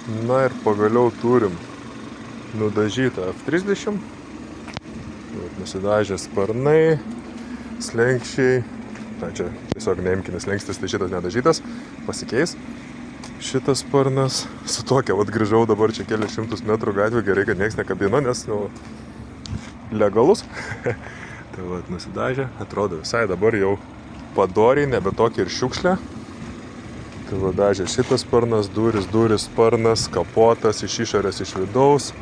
Na ir pagaliau turim nudažytą F30. Nusidažę sparnai, slenkščiai. Na, čia tiesiog neimkinis slengstis, tai šitas nedažytas. Pasikeis. Šitas sparnas su tokia, grįžau dabar čia kelias šimtus metrų gatvė, gerai, kad nieks nekabino, nes, legalus. Tai nusidažė, atrodo visai dabar jau padoriai, nebe tokia ir šiukšlė. Tai dažė šitas sparnas, duris, sparnas, kapotas iš išorės, iš vidaus.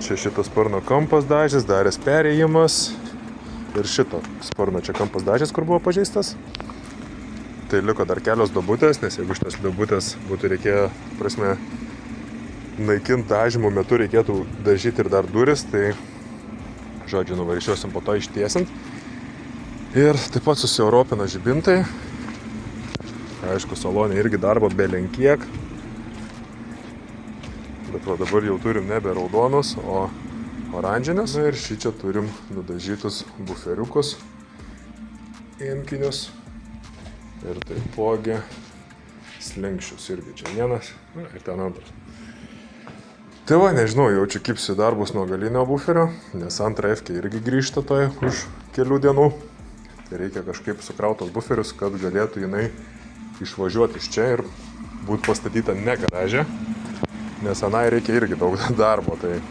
Čia šitas sparno kampas dažės, darės perėjimas. Ir šito sparno čia kampas dažės, kur buvo pažeistas. Tai liko dar kelios duobutės, nes jeigu šitas duobutės būtų reikėjo, naikinti dažymo metu reikėtų dažyti ir dar duris, tai, žodžiu, nuvaryšiosim po to ištiesint. Ir taip pat susieuropina žibintai. Aišku, salonė irgi darbo belenkiek. Bet dabar jau turim nebe raudonus, o oranžinės. Na ir šį čia turim nudažytus buferiukus, inkinius ir taipogi slenkščius. Irgi čia vienas ir ten antras. Tai nežinau, jau čia kipsiu darbus nuo galinio buferio, nes antra F-kė irgi grįžta toj už kelių dienų. Tai reikia kažkaip sukrautos buferius, kad galėtų jinai išvažiuoti iš čia ir būtų pastatyta ne garaže. Nes anai reikia irgi daug darbo, tai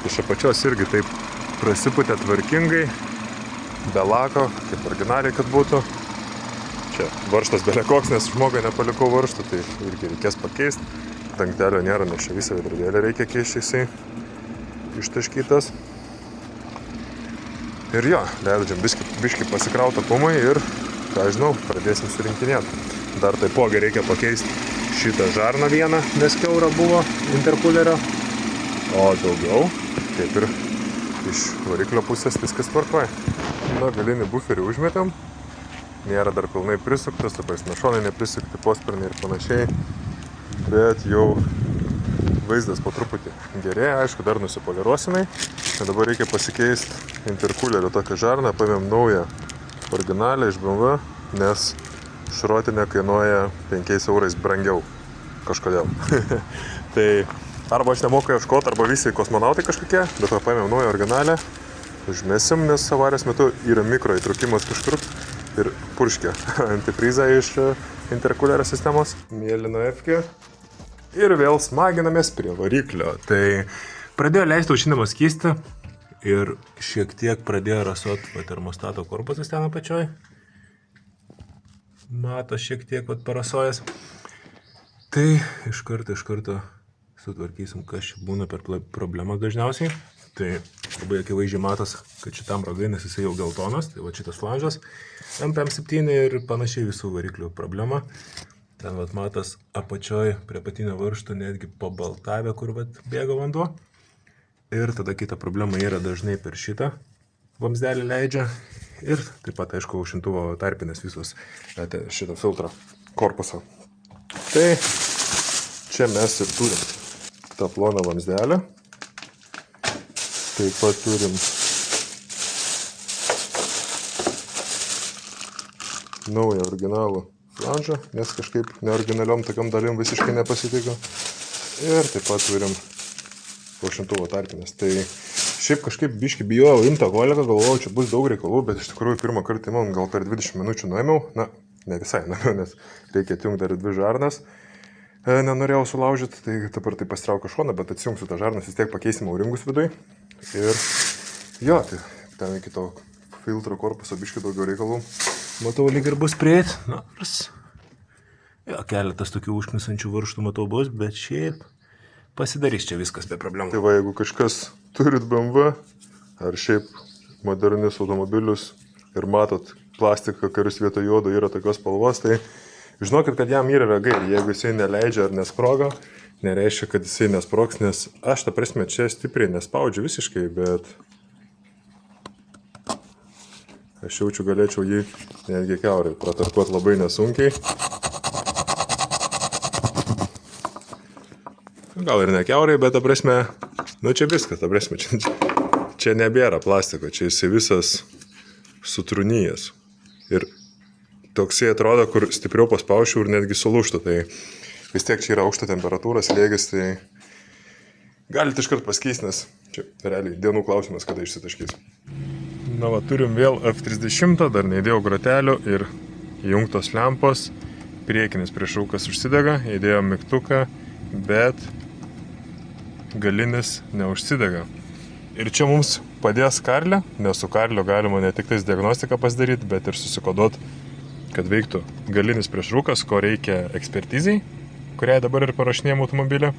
iš apačios irgi taip prasiputė tvarkingai, be lako, kaip originaliai kad būtų. Čia varžtas belekoks, nes žmogui nepalikau varžtų, tai irgi reikės pakeisti. Dangtelio nėra, nes čia visą veidrodėlį reikia keisti, jisai ištaškytas. Ir jo, leidžiam biškį pasikrautą pumai ir, ką žinau, pradėsim surinkinėti. Dar taipogi reikia pakeisti šitą žarną vieną, nes kiaura buvo interkulerio, o daugiau, kaip ir iš variklio pusės viskas tvarkoja. Na, galinį buferį užmetėm, nėra dar pilnai prisuktas, šonai neprisukti, posparniai ir panašiai, bet jau vaizdas po truputį gerėja, aišku, dar nusipoliruosimai. Dabar reikia pasikeisti interkulerio tokią žarną, paėmėm naują originalią iš BMW, nes šrotinė kainuoja 5 eurais brangiau kažkodėl. Tai arba aš nemoku ieškoti, arba visi kosmonautai kažkokie, bet paėmėm naują originalę, užmesim, nes avarijos metu yra mikro įtrukimas kažkur ir purškia antifrizą iš interkulerio sistemos. Mėlyna F-kė. Ir vėl smaginamės prie variklio. Tai pradėjo leisti aušinamą skystį ir šiek tiek pradėjo rasoti termostato korpusas ten apačioj. Mato šiek tiek parasojęs. Tai iš karto sutvarkysim, kas čia būna per problemas dažniausiai. Tai labai akivaizdžiai matos, kad šitam ragai, nes jisai jau geltonas, tai šitas flanžas MP7 ir panašiai visų variklių problema. Ten matos apačioj prie patinio varžtų netgi pabaltavę, kur bėga vanduo. Ir tada kita problema yra dažnai per šitą vamzdelį leidžia. Ir taip pat, aišku, aušintuvo tarpinės visos šito filtro korpuso. Tai čia mes ir turim tą ploną vamzdelę. Taip pat turim naują originalų flanžą, nes kažkaip neoriginaliom tokiam dalim visiškai nepasitiko. Ir taip pat turim aušintuvo tarpinės. Tai šiaip kažkaip biškį bijojau imtą goliką, galvojau, čia bus daug reikalų, bet iš tikrųjų pirmą kartą imam, gal per 20 minučių nuėmiau. Na, ne visai nuėmiau, nes reikia atjungti dar 2 žarnas. Nenorėjau sulaužyti, tai dabar tai pasitraukiu šoną, bet atsijungsiu tą žarnas, vis tiek pakeisim auringus viduj. Ir jo, tai ten iki to filtro korpuso biškį daugiau reikalų. Matau, lyg ir bus prieit. Nors, jo, keletas tokių užknisančių varžtų matau bus, bet šiaip pasidarys čia viskas be problemų. Tai jeigu kažkas turit BMW ar šiaip modernius automobilius ir matot plastiką, kuris vietoj juodo yra tokios spalvos, tai žinokit, kad jam yra ragai. Jeigu jisai neleidžia ar nesprogo, nereiškia, kad jisai nesprogs, nes aš čia stipriai nespaudžiu visiškai, bet aš jaučiu, galėčiau jį netgi kiaurai pratarkuoti labai nesunkiai. Gal ir ne kiaurai, bet čia viskas, čia nebėra plastiko, čia jisai visas sutrūnyjas. Ir toksai atrodo, kur stipriau paspaušiu ir netgi sulūštų. Tai vis tiek čia yra aukšta temperatūra, slėgis, tai galite iškart pasikeisti, nes čia realiai dienų klausimas, kada išsitaškys. Na va, turim vėl F30, dar neįdėjau grotelių ir įjungtos lempos, priekinis priešrūkas užsidega, įdėjau mygtuką, bet galinis neužsidega. Ir čia mums padės karlė, nes su karliu galima ne tik tais diagnostiką pasidaryti, bet ir susikoduoti, kad veiktų galinis priešrūkas, ko reikia ekspertizai, kuriai dabar ir parašinėjom automobilį.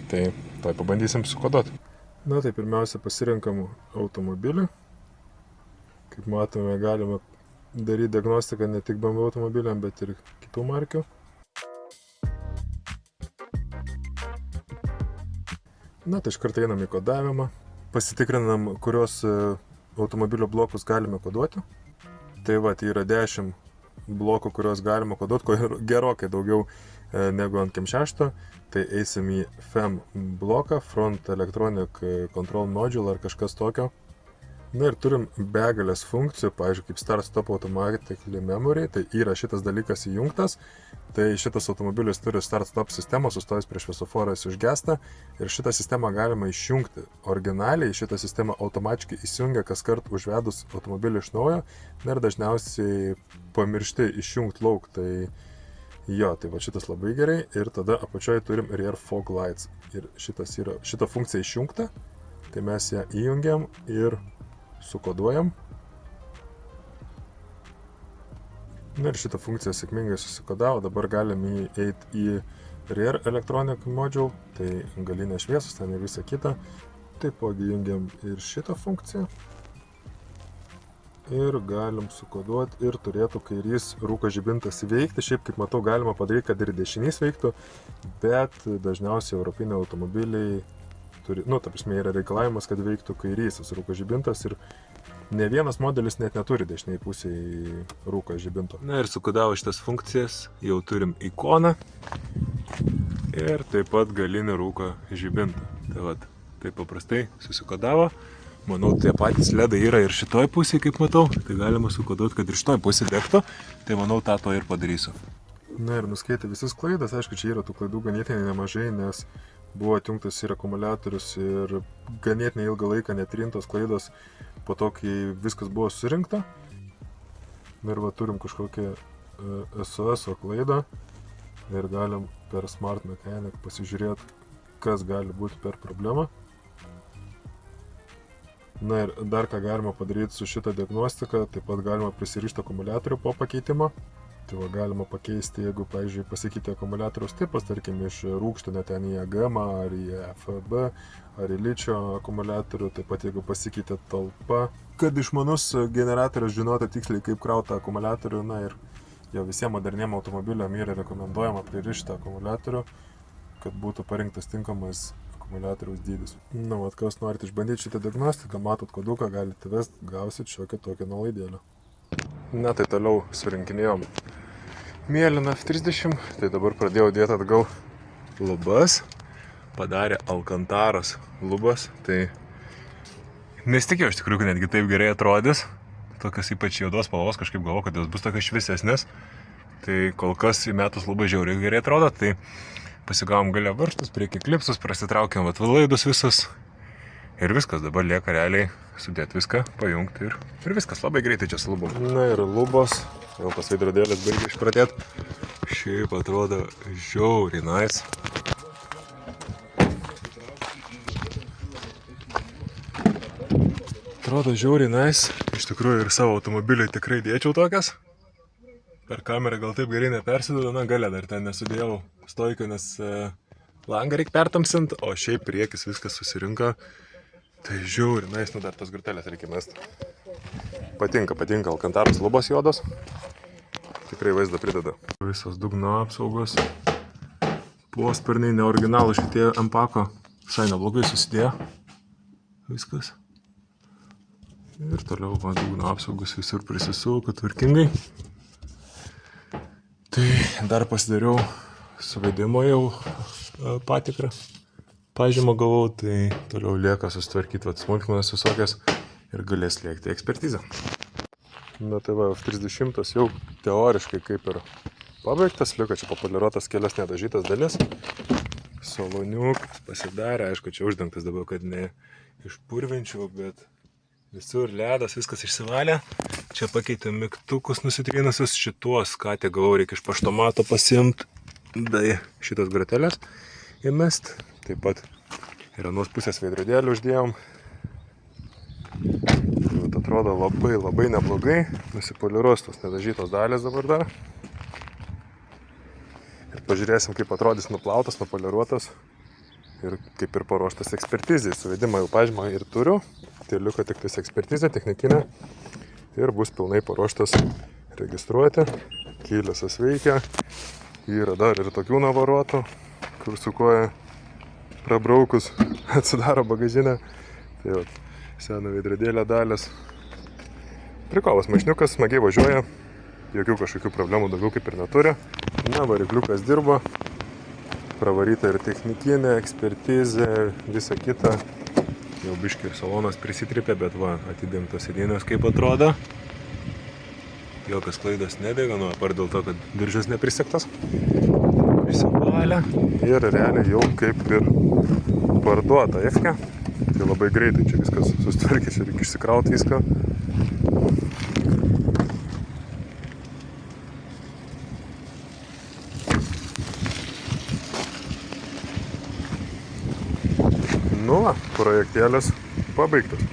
Tai pabandysim sukoduoti. Na tai pirmiausia pasirinkam automobilį. Kaip matome, galime daryti diagnostiką ne tik BMW automobiliam, bet ir kitų markių. Na tai iškart einam į kodavimą. Pasitikrinam, kurios automobilio blokus galime koduoti. Tai va, tai yra 10 blokų, kuriuos galima koduoti, ko gerokai daugiau negu ant CAM6. Tai eisim į FEM bloką, Front Electronic Control Module ar kažkas tokio. Na ir turim begalės funkcijų, pavyzdžiui, kaip Start Stop Automatically Memory, tai yra šitas dalykas įjungtas. Tai šitas automobilis turi Start Stop sistemą, sustojus prie šviesoforą jis užgesta ir šitą sistemą galima išjungti. Originaliai šitą sistemą automatiškai įsijungia kas kart užvedus automobilį iš naujo, na ir dažniausiai pamiršti išjungti lauk. Tai jo, tai va šitas labai gerai ir tada apačioje turim Rear Fog Lights. Ir šita funkcija išjungta, tai mes ją įjungiam ir sukoduojam. Na ir šitą funkciją sėkmingai susikodavo, dabar galim eiti į Rear Electronic Module, tai galinė šviesos, ten ir visa kita. Taipogi jungiam ir šitą funkciją. Ir galim sukoduoti ir turėtų kairys rūko žibintas veikti. Šiaip kaip matau galima padaryti, kad ir dešinys veiktų, bet dažniausiai europiniai automobiliai turi, ta prasme yra reikalavimas, kad veiktų kairysis rūko žibintas ir ne vienas modelis net neturi dešiniai pusėje rūko žibinto. Na ir sukodavo šitas funkcijas, jau turim ikoną ir taip pat galinį rūko žibintą. Tai vat, taip paprastai susikodavo. Manau, tie patys ledai yra ir šitoj pusėje, kaip matau. Tai galima sukoduoti, kad ir šitoj pusėje degtų. Tai manau, tą to ir padarysiu. Na ir nuskaitė visus klaidas. Aišku, čia yra tų klaidų ganėtinai nemažai, nes buvo atjungtas ir akumuliatorius ir ganėtinai ilgą laiką netrintos klaidos po to, kai viskas buvo surinkta. Ir va turim kažkokią SOS klaidą ir galim per Smart Mechanic pasižiūrėti, kas gali būti per problemą. Na ir dar ką galima padaryti su šitą diagnostiką, taip pat galima prisirišti akumuliatorių po pakeitimo. Tai va galima pakeisti, jeigu, pavyzdžiui, pasikeitė akumuliatoriaus tipas, tarkim, iš rūgštinio ten į AGM, ar į FB, ar į ličio akumuliatorių, taip pat jeigu pasikeitė talpa. Kad išmanus generatorius žinotų tiksliai, kaip krautą akumuliatorių, na ir jau visiems moderniem automobiliam yra rekomenduojama pririšti akumuliatorių, kad būtų parinktas tinkamas akumuliatoriaus dydis. Na, vat, kas norite išbandyti šitą diagnostiką, matot koduką, galite vest, gausit šiokią tokią nuolaidėlę. Na tai toliau surinkinėjom mėlyną F30, tai dabar pradėjau dėti atgal lubas, padarė Alcantaros lubas, tai nesitikėjau iš tikrųjų, kad netgi taip gerai atrodys, tokios ypač juodos spalvos, kažkaip galvoju, kad jos bus tokios šviesesnės, tai kol kas įmetus lubas žiauriai gerai atrodo, tai pasigavom gale varžtus, prieki klipsus, prasitraukiam atlaidus visus ir viskas, dabar lieka realiai sudėti viską, pajungti ir viskas, labai greitai čia su lubom. Na ir lubos, jau tas veidrodėlis baigia išpratėti. Šiaip atrodo žiauriai nice. Atrodo žiauriai nice. Iš tikrųjų ir savo automobiliui tikrai dėčiau tokias. Per kamerą gal taip gerai nepersiduoda, na gale dar ten nesudėjau stoiką, nes langą reikia pertamsint, o šiaip priekis viskas susirinko. Tai žiauri, na, nu dar tas grutelės reikia mesti. Patinka Alcantaros lubos juodos. Tikrai vaizdą prideda. Visos dugno apsaugos. Posparniai neoriginalų šitie MPACO. Visai neblogai susidėjo. Viskas. Ir toliau va, dugno apsaugos visur prisisuko tvarkingai. Tai dar pasidariau suvedimo jau patikrą. Pažymą gavau, tai toliau lieka susitvarkyti smulkmenas visokias ir galės lėkti ekspertizę. Na tai va, F30 jau teoriškai kaip ir pabaigtas, liuka čia papoliruotas kelias nedažytas dalis. Saloniukas pasidarė, aišku, čia uždengtas dabar, kad ne išpurvinčiau, bet visur ledas, viskas išsivalė. Čia pakeitė mygtukus nusitrynusius, šituos, ką tik galvau, reikia iš paštomato pasiimti, bei šitas grotelės įmest. Taip pat ir anos pusės veidrodėlį uždėjom. Tai atrodo labai neblogai, nusipoliruos tos nedažytos dalys dabar dar. Ir pažiūrėsim, kaip atrodys nuplautas, nupoliruotas ir kaip ir paruoštas ekspertizai. Suvedimą jau pažymą ir turiu, tai liuka tik tais ekspertizė, technikinė ir bus pilnai paruoštas registruoti. Kylisas veikia, yra dar ir tokių navaruotų, kur su koja prabraukus atsidaro bagažinę. Tai jau seno veidrodėlio dalis. Prikolas mašniukas, smagiai važiuoja, jokių kažkokių problemų daugiau kaip ir neturi. Na, varikliukas dirba, pravaryta ir technikinė, ekspertizė, visa kita. Jau biškį salonas prisitripė, bet va, atidengtos sėdynės kaip atrodo. Jokios klaidos nebėga, nu, apart dėl to, kad diržas neprisegtas. Prisivalė ir realiai jau kaip ir parduota F-kę. Tai labai greitai čia viskas susitvarkė, čia reikia išsikrauti viską. Nu, projektėlis pabaigtas.